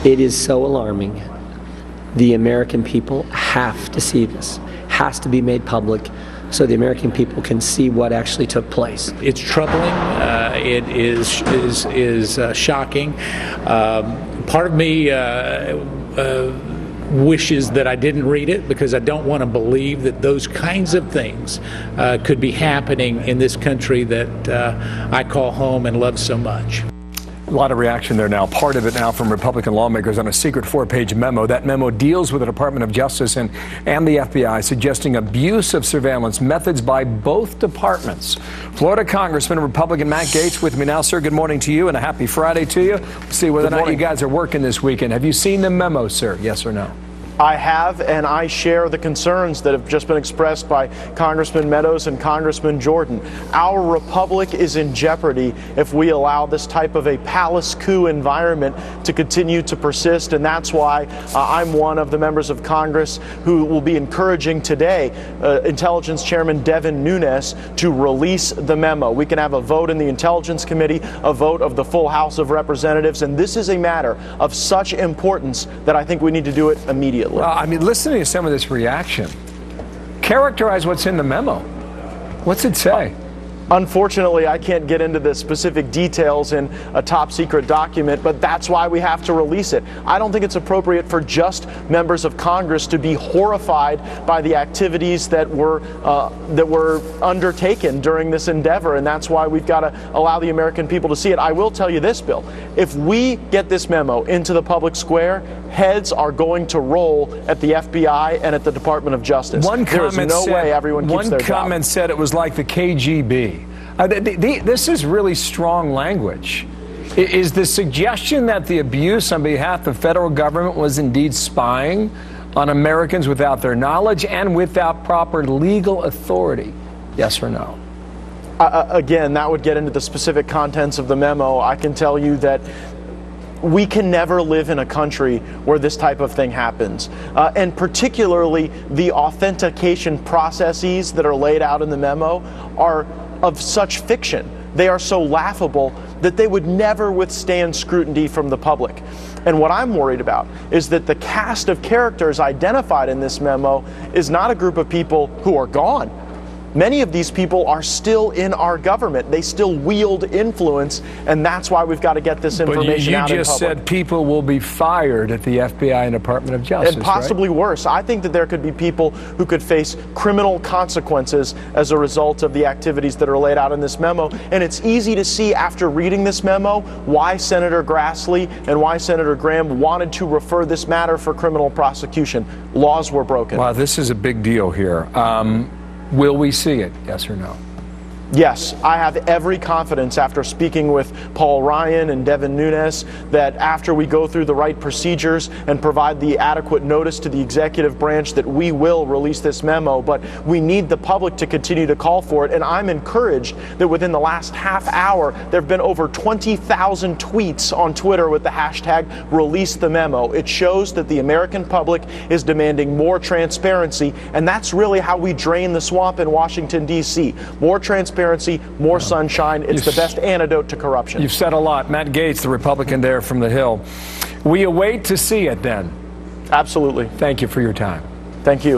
It is so alarming. The American people have to see this. Has to be made public so the American people can see what actually took place. It's troubling. It is shocking. Part of me wishes that I didn't read it, because I don't want to believe that those kinds of things could be happening in this country that I call home and love so much. A lot of reaction there now. Part of it now from Republican lawmakers on a secret 4-page memo. That memo deals with the Department of Justice and the FBI, suggesting abuse of surveillance methods by both departments. Florida Congressman and Republican Matt Gaetz with me now. Sir, good morning to you and a happy Friday to you. We'll see whether or not you guys are working this weekend. Have you seen the memo, sir? Yes or no? I have, and I share the concerns that have just been expressed by Congressman Meadows and Congressman Jordan. Our republic is in jeopardy if we allow this type of a palace coup environment to continue to persist, and that's why I'm one of the members of Congress who will be encouraging today Intelligence Chairman Devin Nunes to release the memo. We can have a vote in the Intelligence Committee, a vote of the full House of Representatives, and this is a matter of such importance that I think we need to do it immediately. Well, I mean, listening to some of this reaction, characterize what's in the memo. What's it say? Unfortunately, I can't get into the specific details in a top secret document, but that's why we have to release it. I don't think it's appropriate for just members of Congress to be horrified by the activities that were undertaken during this endeavor, and that's why we've got to allow the American people to see it. I will tell you this, Bill. If we get this memo into the public square, heads are going to roll at the FBI and at the Department of Justice. There's no way everyone keeps their job. One comment said it was like the KGB. This is really strong language. Is the suggestion that the abuse on behalf of the federal government was indeed spying on Americans without their knowledge and without proper legal authority? Yes or no? Again, that would get into the specific contents of the memo. I can tell you that we can never live in a country where this type of thing happens. And particularly the authentication processes that are laid out in the memo are of such fiction. They are so laughable that they would never withstand scrutiny from the public. And what I'm worried about is that the cast of characters identified in this memo is not a group of people who are gone. Many of these people are still in our government. They still wield influence, and that's why we've got to get this information out in public. But you just said people will be fired at the FBI and Department of Justice, and possibly worse. I think that there could be people who could face criminal consequences as a result of the activities that are laid out in this memo. And it's easy to see after reading this memo why Senator Grassley and why Senator Graham wanted to refer this matter for criminal prosecution. Laws were broken. Wow, this is a big deal here. Will we see it, yes or no? Yes, I have every confidence after speaking with Paul Ryan and Devin Nunes that after we go through the right procedures and provide the adequate notice to the executive branch that we will release this memo, but we need the public to continue to call for it. And I'm encouraged that within the last half hour, there have been over 20,000 tweets on Twitter with the hashtag release the memo. It shows that the American public is demanding more transparency, and that's really how we drain the swamp in Washington, D.C. More transparency, more sunshine. It's the best antidote to corruption. You've said a lot. Matt Gaetz, the Republican there from the Hill. We await to see it then. Absolutely. Thank you for your time. Thank you.